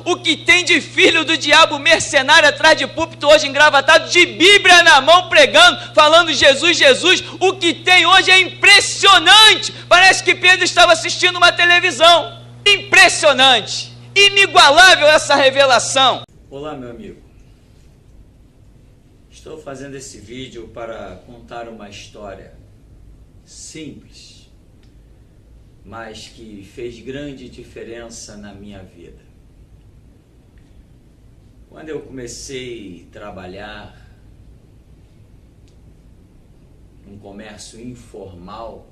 O que tem de filho do diabo mercenário atrás de púlpito hoje engravatado, de Bíblia na mão pregando, falando Jesus, Jesus, o que tem hoje é impressionante. Parece que Pedro estava assistindo uma televisão. Impressionante, inigualável essa revelação. Olá, meu amigo. Estou fazendo esse vídeo para contar uma história simples, mas que fez grande diferença na minha vida. Quando eu comecei a trabalhar num comércio informal,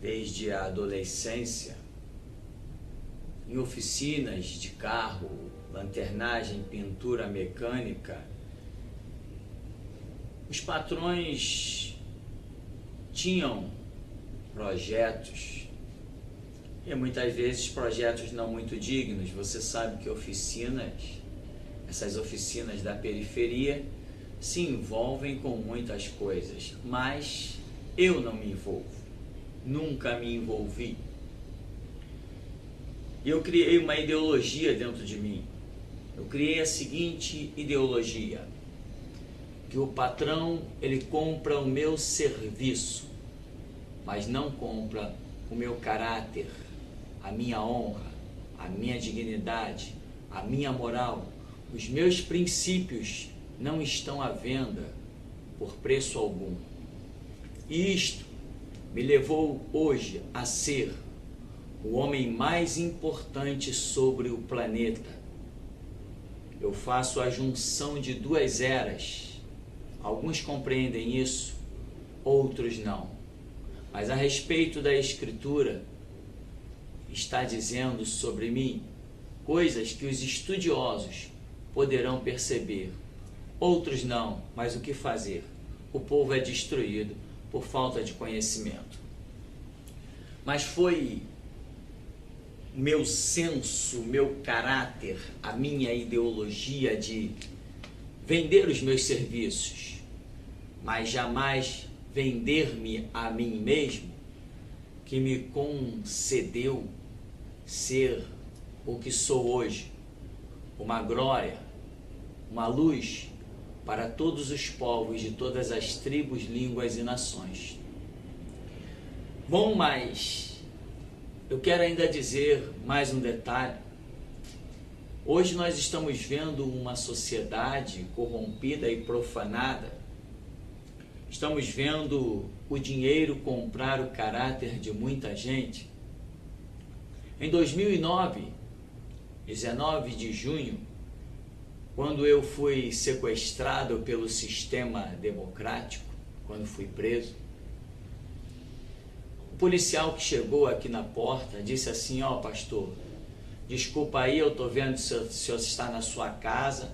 desde a adolescência, em oficinas de carro, lanternagem, pintura mecânica, os patrões tinham projetos, e muitas vezes projetos não muito dignos. Você sabe que essas oficinas da periferia se envolvem com muitas coisas, mas eu não me envolvo, nunca me envolvi. E eu criei uma ideologia dentro de mim. Eu criei a seguinte ideologia: que o patrão, ele compra o meu serviço, mas não compra o meu caráter, a minha honra, a minha dignidade, a minha moral. Os meus princípios não estão à venda por preço algum. E isto me levou hoje a ser o homem mais importante sobre o planeta. Eu faço a junção de duas eras. Alguns compreendem isso, outros não. Mas a respeito da Escritura, está dizendo sobre mim coisas que os estudiosos poderão perceber. Outros não, mas o que fazer? O povo é destruído por falta de conhecimento. Mas foi meu senso, meu caráter, a minha ideologia de vender os meus serviços, mas jamais vender-me a mim mesmo, que me concedeu ser o que sou hoje, uma glória, uma luz para todos os povos de todas as tribos, línguas e nações. Bom, mas eu quero ainda dizer mais um detalhe. Hoje nós estamos vendo uma sociedade corrompida e profanada. Estamos vendo o dinheiro comprar o caráter de muita gente. Em 2009, 19 de junho, quando eu fui sequestrado pelo sistema democrático, quando fui preso, o policial que chegou aqui na porta disse assim: ó, pastor, desculpa aí, eu estou vendo que o senhor está na sua casa,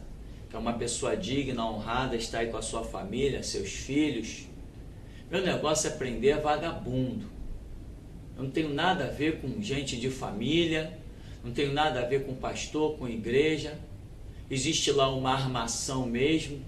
que é uma pessoa digna, honrada, está aí com a sua família, seus filhos. Meu negócio é prender vagabundo. Eu não tenho nada a ver com gente de família, não tenho nada a ver com pastor, com igreja. Existe lá uma armação mesmo,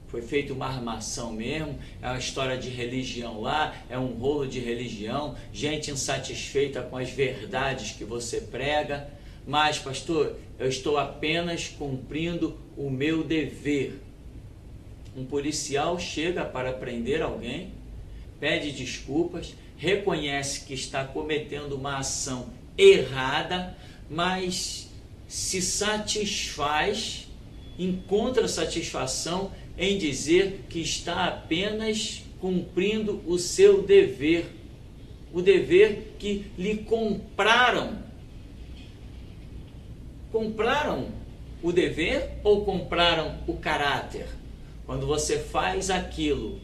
foi feita uma armação mesmo, é uma história de religião lá, é um rolo de religião, gente insatisfeita com as verdades que você prega. Mas, pastor, eu estou apenas cumprindo o meu dever. Um policial chega para prender alguém, pede desculpas, reconhece que está cometendo uma ação errada, mas se satisfaz, encontra satisfação em dizer que está apenas cumprindo o seu dever, o dever que lhe compraram. Compraram o dever ou compraram o caráter? Quando você faz aquilo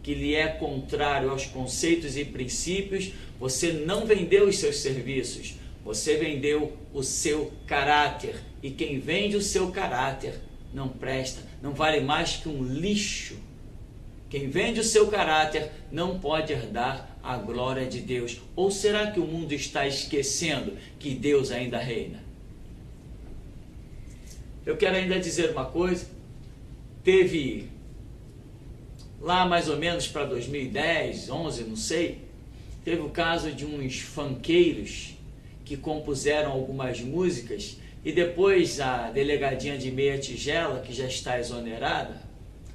que lhe é contrário aos conceitos e princípios, você não vendeu os seus serviços, você vendeu o seu caráter. E quem vende o seu caráter não presta, não vale mais que um lixo. Quem vende o seu caráter não pode herdar a glória de Deus. Ou será que o mundo está esquecendo que Deus ainda reina? Eu quero ainda dizer uma coisa. Teve lá mais ou menos para 2010, 11, não sei, teve o caso de uns funkeiros que compuseram algumas músicas, e depois a delegadinha de Meia Tigela, que já está exonerada,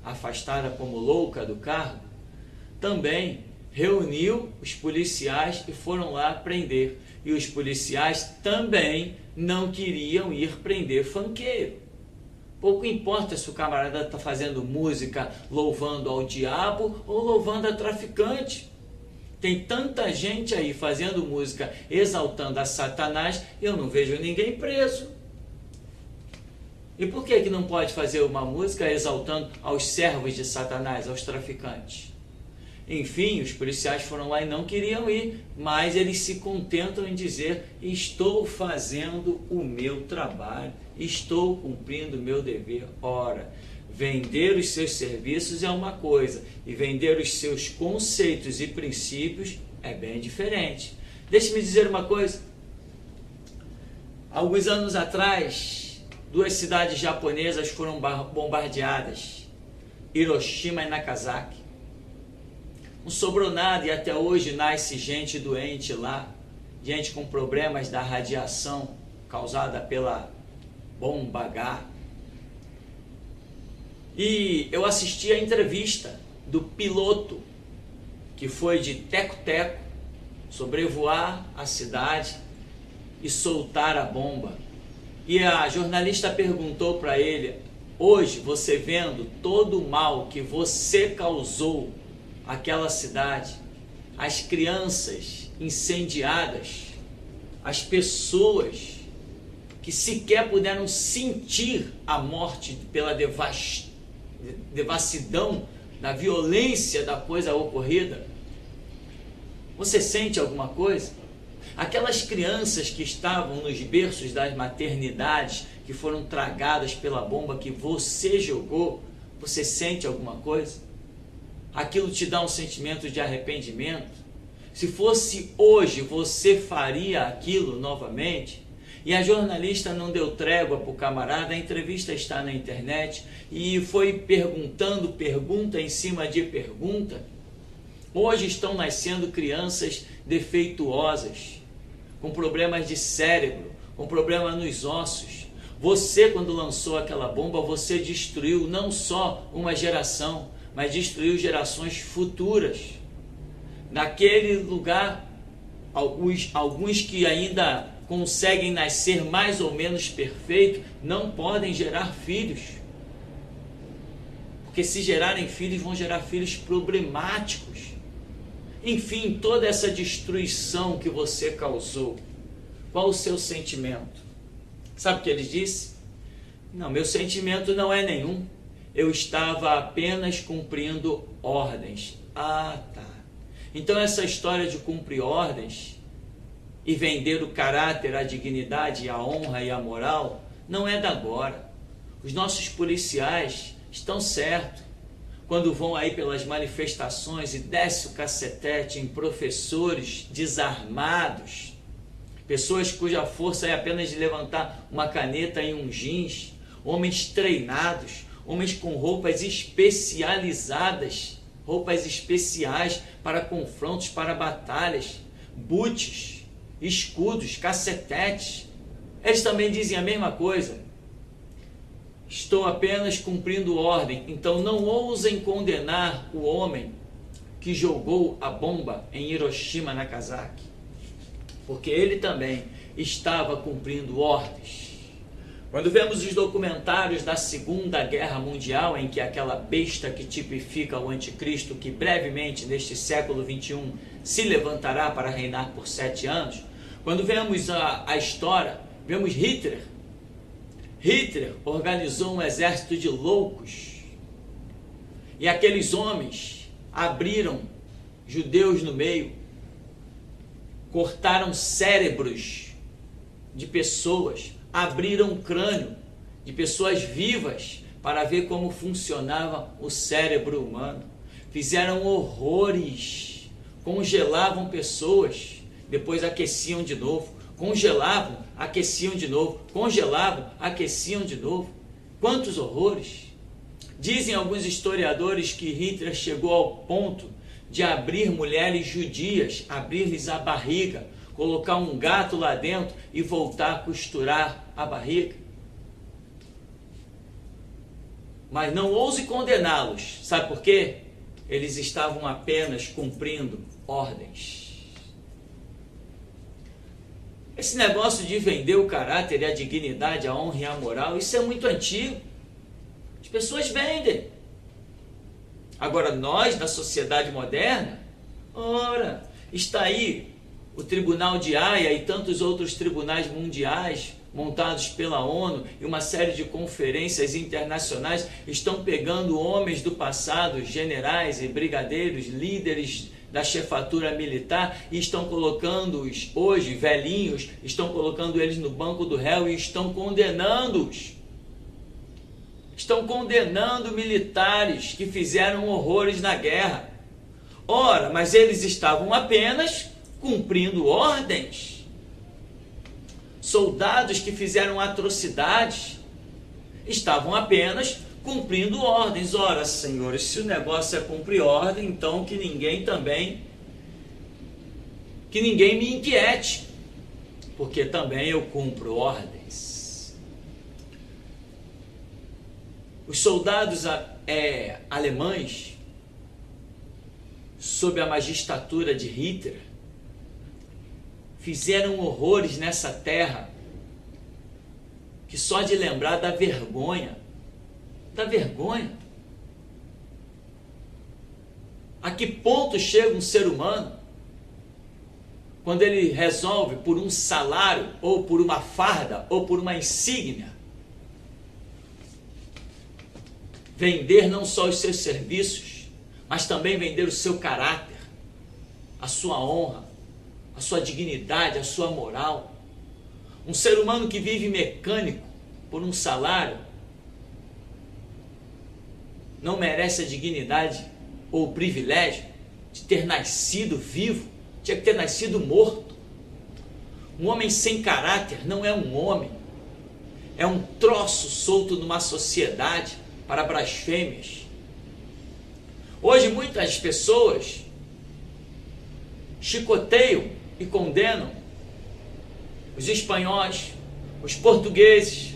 afastada como louca do cargo, também reuniu os policiais e foram lá prender. E os policiais também não queriam ir prender funkeiro. Pouco importa se o camarada está fazendo música louvando ao diabo ou louvando a traficante. Tem tanta gente aí fazendo música exaltando a Satanás, eu não vejo ninguém preso. E por que não pode fazer uma música exaltando aos servos de Satanás, aos traficantes? Enfim, os policiais foram lá e não queriam ir, mas eles se contentam em dizer: estou fazendo o meu trabalho, estou cumprindo o meu dever. Ora, vender os seus serviços é uma coisa, e vender os seus conceitos e princípios é bem diferente. Deixe-me dizer uma coisa. Alguns anos atrás, 2 cidades japonesas foram bombardeadas, Hiroshima e Nagasaki. Não sobrou nada e até hoje nasce gente doente lá, gente com problemas da radiação causada pela bomba H. E eu assisti a entrevista do piloto que foi de teco-teco sobrevoar a cidade e soltar a bomba. E a jornalista perguntou para ele: hoje, você vendo todo o mal que você causou àquela cidade, as crianças incendiadas, as pessoas que sequer puderam sentir a morte pela devassidão da violência da coisa ocorrida, você sente alguma coisa? Aquelas crianças que estavam nos berços das maternidades, que foram tragadas pela bomba que você jogou, você sente alguma coisa? Aquilo te dá um sentimento de arrependimento? Se fosse hoje, você faria aquilo novamente? E a jornalista não deu trégua para o camarada, a entrevista está na internet, e foi perguntando pergunta em cima de pergunta. Hoje estão nascendo crianças defeituosas, com problemas de cérebro, com problema nos ossos. Você, quando lançou aquela bomba, você destruiu não só uma geração, mas destruiu gerações futuras. Naquele lugar, alguns que ainda conseguem nascer mais ou menos perfeito, não podem gerar filhos. Porque se gerarem filhos, vão gerar filhos problemáticos. Enfim, toda essa destruição que você causou, qual o seu sentimento? Sabe o que ele disse? Não, meu sentimento não é nenhum. Eu estava apenas cumprindo ordens. Ah, tá. Então essa história de cumprir ordens e vender o caráter, a dignidade, a honra e a moral não é da agora. Os nossos policiais estão certos quando vão aí pelas manifestações e desce o cacetete em professores desarmados, pessoas cuja força é apenas de levantar uma caneta em um jeans, homens treinados, homens com roupas especializadas, roupas especiais para confrontos, para batalhas, boots, escudos, cacetetes. Eles também dizem a mesma coisa. Estou apenas cumprindo ordem, então não ousem condenar o homem que jogou a bomba em Hiroshima, Nagasaki, porque ele também estava cumprindo ordens. Quando vemos os documentários da Segunda Guerra Mundial, em que aquela besta que tipifica o anticristo, que brevemente neste século XXI se levantará para reinar por 7 anos, quando vemos a história, vemos Hitler organizou um exército de loucos, e aqueles homens abriram judeus no meio, cortaram cérebros de pessoas, abriram o crânio de pessoas vivas para ver como funcionava o cérebro humano, fizeram horrores, congelavam pessoas, depois aqueciam de novo, congelavam, aqueciam de novo, congelavam, aqueciam de novo. Quantos horrores! Dizem alguns historiadores que Hitler chegou ao ponto de abrir mulheres judias, abrir-lhes a barriga, colocar um gato lá dentro e voltar a costurar a barriga. Mas não ouse condená-los. Sabe por quê? Eles estavam apenas cumprindo ordens. Esse negócio de vender o caráter e a dignidade, a honra e a moral, isso é muito antigo. As pessoas vendem. Agora nós, na sociedade moderna, ora, está aí o Tribunal de Haia e tantos outros tribunais mundiais montados pela ONU e uma série de conferências internacionais estão pegando homens do passado, generais e brigadeiros, líderes da chefatura militar, e estão colocando-os hoje, velhinhos, estão colocando eles no banco do réu e estão condenando-os. Estão condenando militares que fizeram horrores na guerra. Ora, mas eles estavam apenas cumprindo ordens. Soldados que fizeram atrocidades estavam apenas cumprindo ordens. Ora, senhores, se o negócio é cumprir ordem, então que ninguém me inquiete, porque também eu cumpro ordens. Os soldados alemães, sob a magistratura de Hitler, fizeram horrores nessa terra que só de lembrar dá vergonha. Dá vergonha. A que ponto chega um ser humano quando ele resolve por um salário, ou por uma farda, ou por uma insígnia, vender não só os seus serviços, mas também vender o seu caráter, a sua honra, a sua dignidade, a sua moral. Um ser humano que vive mecânico por um salário não merece a dignidade ou o privilégio de ter nascido vivo, tinha que ter nascido morto. Um homem sem caráter não é um homem, é um troço solto numa sociedade para blasfêmias. Hoje muitas pessoas chicoteiam e condenam os espanhóis, os portugueses,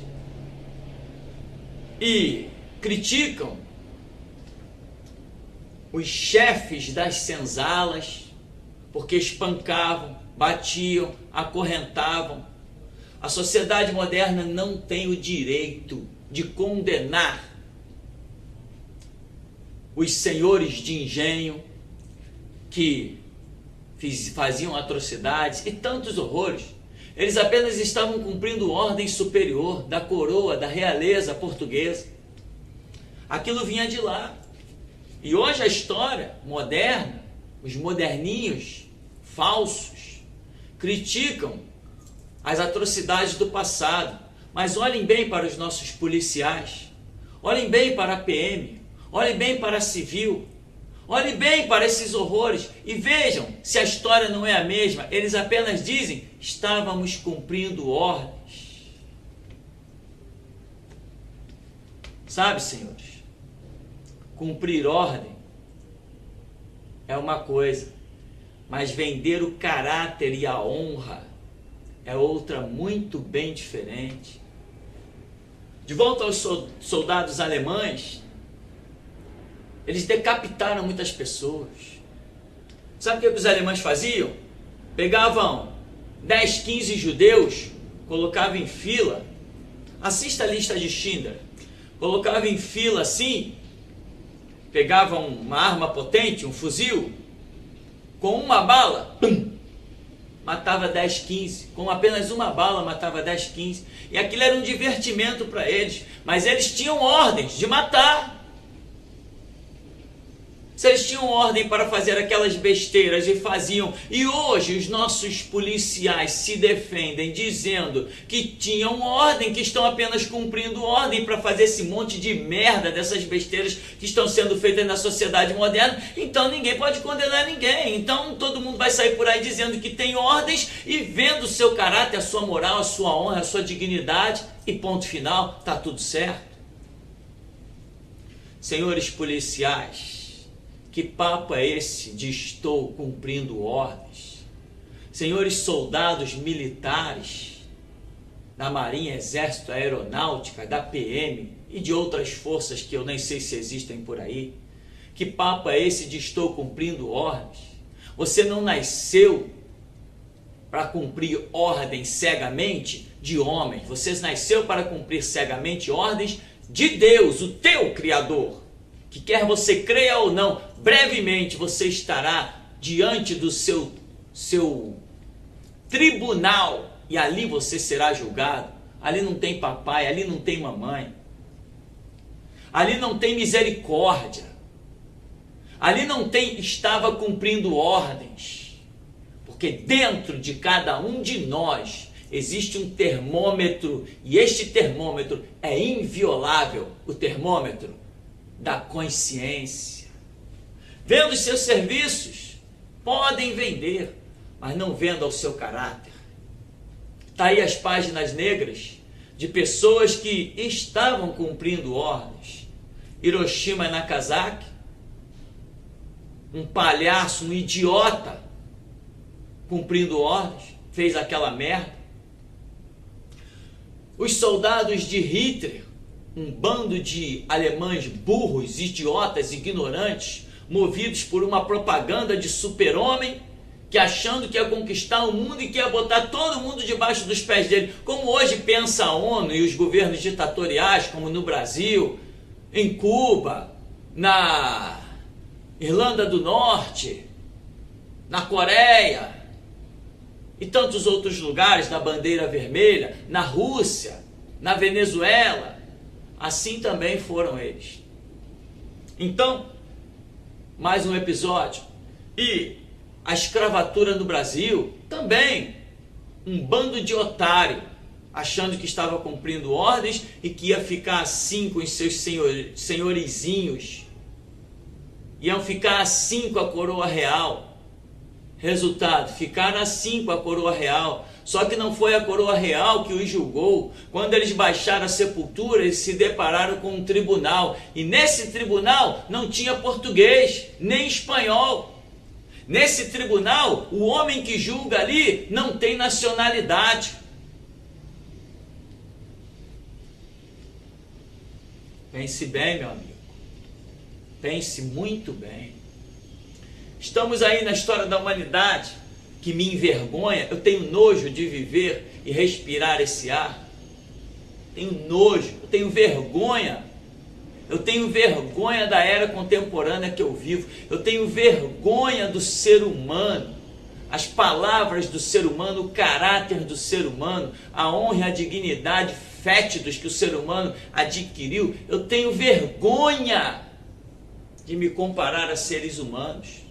e criticam os chefes das senzalas, porque espancavam, batiam, acorrentavam. A sociedade moderna não tem o direito de condenar os senhores de engenho que faziam atrocidades e tantos horrores. Eles apenas estavam cumprindo ordem superior da coroa, da realeza portuguesa. Aquilo vinha de lá. E hoje a história moderna, os moderninhos falsos, criticam as atrocidades do passado. Mas olhem bem para os nossos policiais, olhem bem para a PM, olhem bem para a civil, olhem bem para esses horrores e vejam se a história não é a mesma. Eles apenas dizem: estávamos cumprindo ordens. Sabe, senhores, cumprir ordem é uma coisa, mas vender o caráter e a honra é outra muito bem diferente. De volta aos soldados alemães, eles decapitaram muitas pessoas. Sabe o que os alemães faziam? Pegavam 10, 15 judeus, colocavam em fila. Assista a lista de Schindler. Colocavam em fila assim, pegavam uma arma potente, um fuzil, com uma bala, pum, matava 10, 15. Com apenas uma bala matava 10, 15. E aquilo era um divertimento para eles. Mas eles tinham ordens de matar. Se eles tinham ordem para fazer aquelas besteiras e faziam, e hoje os nossos policiais se defendem dizendo que tinham ordem, que estão apenas cumprindo ordem para fazer esse monte de merda dessas besteiras que estão sendo feitas na sociedade moderna, então ninguém pode condenar ninguém. Então todo mundo vai sair por aí dizendo que tem ordens e vendo o seu caráter, a sua moral, a sua honra, a sua dignidade, e ponto final, está tudo certo. Senhores policiais, que papo é esse de estou cumprindo ordens? senhores soldados militares da Marinha, Exército, Aeronáutica, da PM e de outras forças que eu nem sei se existem por aí. Que papo é esse de estou cumprindo ordens? Você não nasceu para cumprir ordens cegamente de homens. Você nasceu para cumprir cegamente ordens de Deus, o teu Criador. Que quer você creia ou não, brevemente você estará diante do seu tribunal e ali você será julgado. Ali não tem papai, ali não tem mamãe. Ali não tem misericórdia. Ali não tem estava cumprindo ordens. Porque dentro de cada um de nós existe um termômetro e este termômetro é inviolável, o termômetro da consciência. Vendo os seus serviços, podem vender, mas não vendam o seu caráter. Está aí as páginas negras de pessoas que estavam cumprindo ordens. Hiroshima e Nagasaki, um palhaço, um idiota, cumprindo ordens, fez aquela merda. Os soldados de Hitler, um bando de alemães burros, idiotas, ignorantes, movidos por uma propaganda de super-homem, que achando que ia conquistar o mundo e que ia botar todo mundo debaixo dos pés dele, como hoje pensa a ONU e os governos ditatoriais, como no Brasil, em Cuba, na Irlanda do Norte, na Coreia e tantos outros lugares, na bandeira vermelha, na Rússia, na Venezuela. Assim também foram eles. Então, mais um episódio. E a escravatura no Brasil, também um bando de otário, achando que estava cumprindo ordens e que ia ficar assim com os seus senhorizinhos. Iam ficar assim com a coroa real. Resultado, ficaram assim com a coroa real. Só que não foi a coroa real que os julgou. Quando eles baixaram a sepultura, eles se depararam com um tribunal. E nesse tribunal não tinha português, nem espanhol. Nesse tribunal, o homem que julga ali não tem nacionalidade. Pense bem, meu amigo. Pense muito bem. Estamos aí na história da humanidade que me envergonha. Eu tenho nojo de viver e respirar esse ar. Tenho nojo, eu tenho vergonha. Eu tenho vergonha da era contemporânea que eu vivo. Eu tenho vergonha do ser humano. As palavras do ser humano, o caráter do ser humano, a honra e a dignidade fétidos que o ser humano adquiriu. Eu tenho vergonha de me comparar a seres humanos.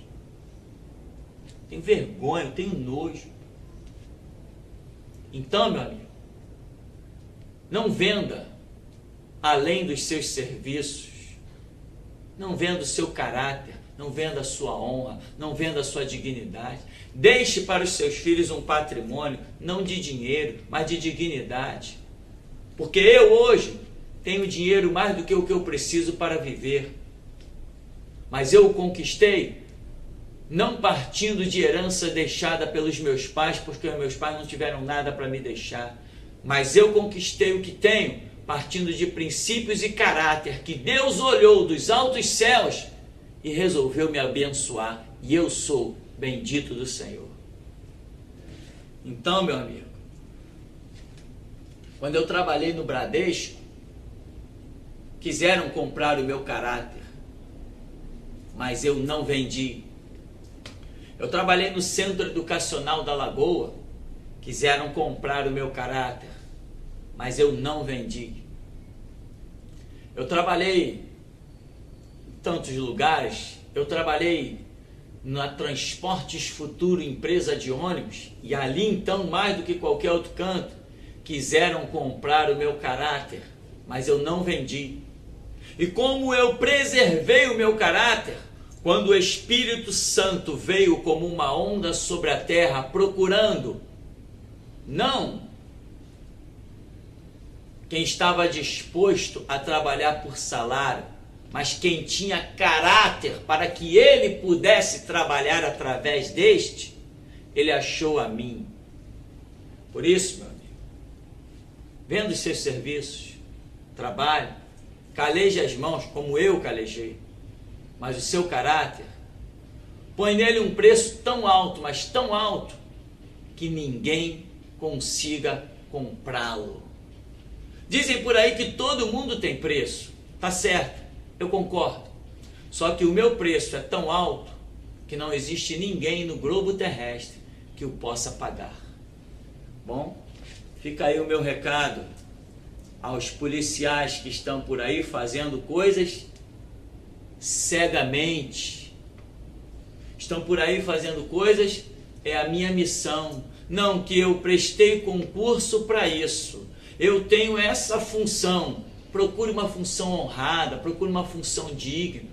Tenho vergonha, eu tenho nojo. Então, meu amigo, não venda além dos seus serviços, não venda o seu caráter, não venda a sua honra, não venda a sua dignidade. Deixe para os seus filhos um patrimônio, não de dinheiro, mas de dignidade. Porque eu hoje tenho dinheiro mais do que o que eu preciso para viver. Mas eu o conquistei não partindo de herança deixada pelos meus pais, porque meus pais não tiveram nada para me deixar. Mas eu conquistei o que tenho partindo de princípios e caráter que Deus olhou dos altos céus e resolveu me abençoar. E eu sou bendito do Senhor. Então, meu amigo, quando eu trabalhei no Bradesco, quiseram comprar o meu caráter, mas eu não vendi. Eu trabalhei no Centro Educacional da Lagoa, quiseram comprar o meu caráter, mas eu não vendi. Eu trabalhei em tantos lugares, eu trabalhei na Transportes Futuro, empresa de ônibus, e ali então, mais do que qualquer outro canto, quiseram comprar o meu caráter, mas eu não vendi. E como eu preservei o meu caráter, quando o Espírito Santo veio como uma onda sobre a terra, procurando, não quem estava disposto a trabalhar por salário, mas quem tinha caráter para que ele pudesse trabalhar através deste, ele achou a mim. Por isso, meu amigo, vendo os seus serviços, trabalho, caleje as mãos como eu calejei, mas o seu caráter, põe nele um preço tão alto, mas tão alto, que ninguém consiga comprá-lo. Dizem por aí que todo mundo tem preço. Tá certo, eu concordo. Só que o meu preço é tão alto que não existe ninguém no globo terrestre que o possa pagar. Bom, fica aí o meu recado aos policiais que estão por aí fazendo coisas cegamente. Estão por aí fazendo coisas, é a minha missão. Não que eu prestei concurso para isso. Eu tenho essa função. Procure uma função honrada, procure uma função digna.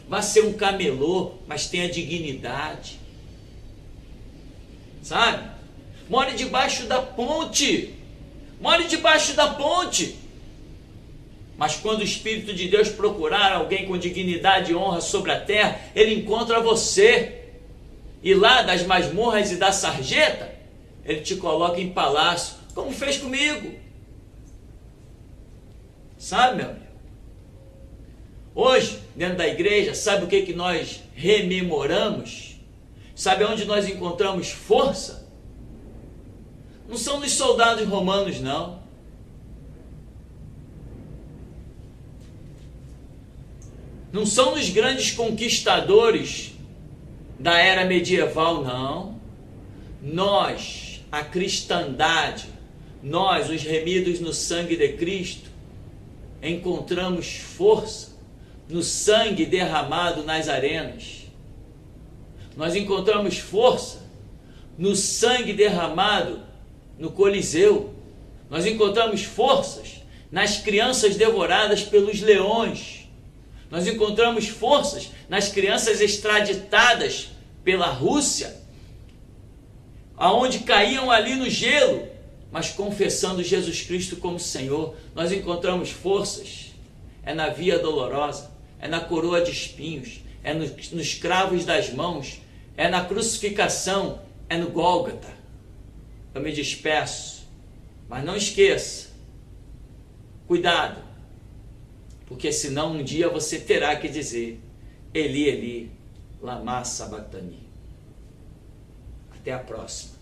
Vá ser um camelô, mas tenha dignidade. Sabe? More debaixo da ponte. More debaixo da ponte. Mas quando o Espírito de Deus procurar alguém com dignidade e honra sobre a terra, ele encontra você. E lá das masmorras e da sarjeta, ele te coloca em palácio, como fez comigo. Sabe, meu amigo? Hoje, dentro da igreja, sabe o que nós rememoramos? Sabe onde nós encontramos força? Não são nos soldados romanos, não. Não são nos grandes conquistadores da era medieval, não. Nós, a cristandade, nós, os remidos no sangue de Cristo, encontramos força no sangue derramado nas arenas. Nós encontramos força no sangue derramado no Coliseu. Nós encontramos forças nas crianças devoradas pelos leões. Nós encontramos forças nas crianças extraditadas pela Rússia, aonde caíam ali no gelo, mas confessando Jesus Cristo como Senhor. Nós encontramos forças, é na via dolorosa, é na coroa de espinhos, é nos cravos das mãos, é na crucificação, é no Gólgota. Eu me despeço, mas não esqueça, cuidado, porque senão um dia você terá que dizer: Eli, Eli, lama sabachthani. Até a próxima.